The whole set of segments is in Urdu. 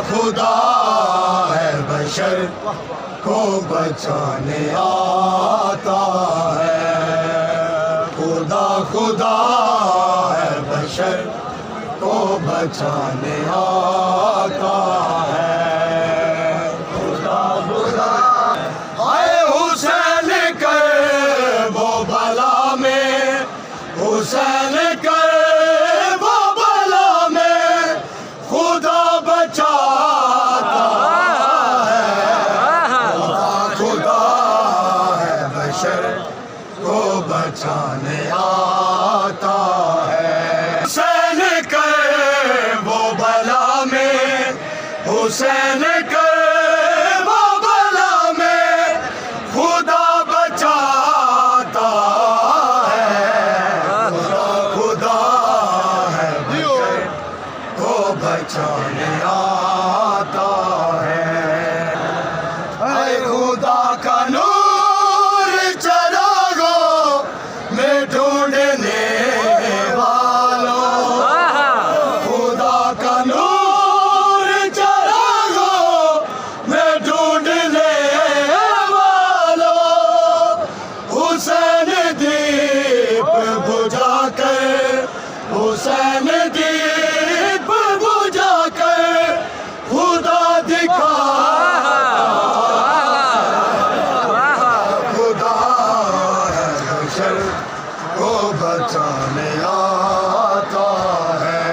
خدا ہے بشر کو بچانے آتا ہے، خدا خدا ہے بشر کو بچانے آتا ہے، خدا خدا آئے حسین کر وہ بلا میں، حسین کر وہ بلا میں خدا بچاتا ہے، خدا ہے بشر کو بچانے آتا ہے، حسین کر وہ بلا میں، حسین کر وہ بلا میں خدا بچاتا ہے، خدا ہے بشر کو بچانے آتا ہے، اے خدا کا نور چراغوں میں ڈھونڈنے والوں، خدا کا نور چراغوں میں ڈھونڈنے والوں، حسین دیپ بجھا کر، حسین دیپ بجھا کر خدا دکھاتا ہے، خدا ہے بشر کو بچانے آتا ہے،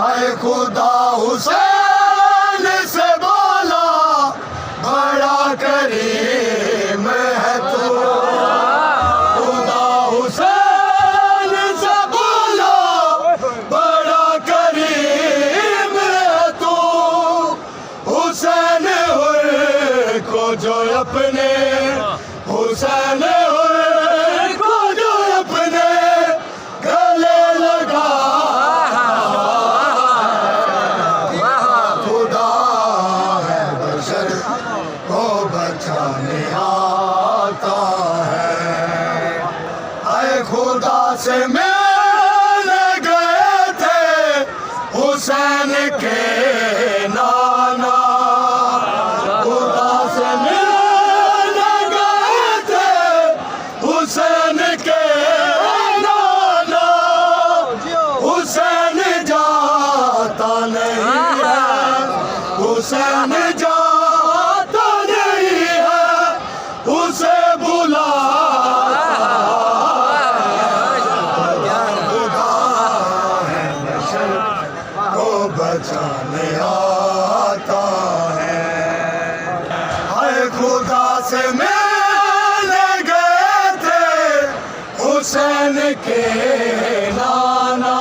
اے خدا حسین سے بولا بڑا کریم ہے تو، خدا حسین سے بولا بڑا کریم ہے تو، حسین حر کو جو اپنے، حسین حر کو جو اپنے گلے لگا، خدا ہے بشر کو بچانے آتا ہے، اے خدا سے ملنے گئے تھے حسین کے نانا، خدا سے ملنے گئے تھے حسین کے نانا، حسین جاتا نہیں ہے، حسین جاتا نہیں ہے، اسے بلاتا ہے، خدا ہے بشر کو بچانے آتا ہے، اے خدا سے ملنے گئے تھے حسین کے نانا،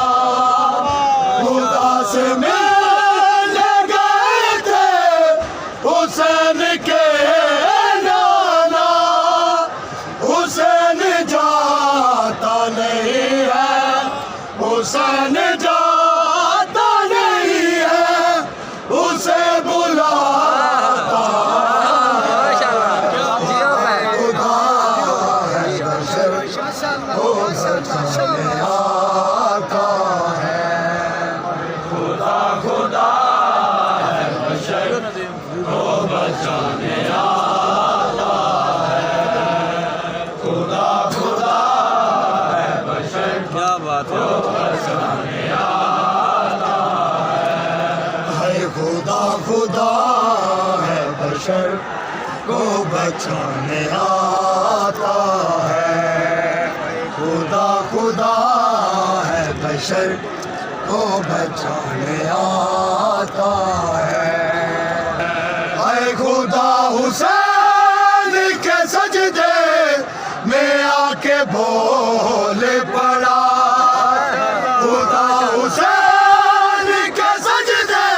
خدا سے ملنے گئے تھے حسین کے نانا، حسین جاتا نہیں ہے، حسین جاتا نہیں ہے، اسے بلاتا ہے، خدا ہے بشر کو بچانے آتا ہے، خدا خدا ہے بشر کو بچانے آتا ہے، خدا خدا ہے بشر کیا بات ہے، بچانے آتا ہے، اے خدا خدا ہے بشر کو بچانے آتا ہے، خدا خدا ہے بشر کو بچانے آتا ہے، اے خدا حسین کے سجدے میں آ کے بول پڑا، خدا حسین کے سجدے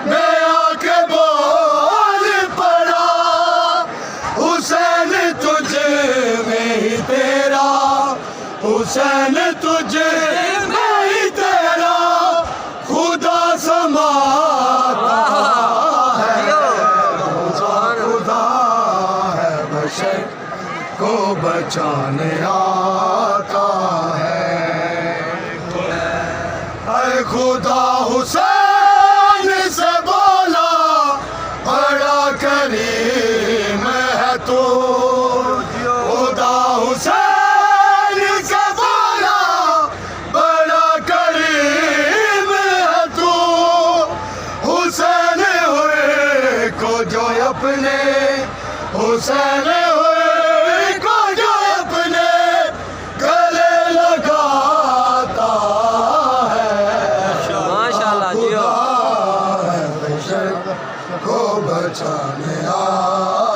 میں آ کے بول پڑا، حسین تجھ میں ہی تیرا، حسین تجھ میں ہی تیرا خدا سماتا ہے، خدا ہے بشر کو بچانے آتا ہے، اے خدا حسین سے اپنے حسین کو جو اپنے گلے لگاتا ہے ماشاءاللہ جی خدا ہے بشر کو بچانے آتا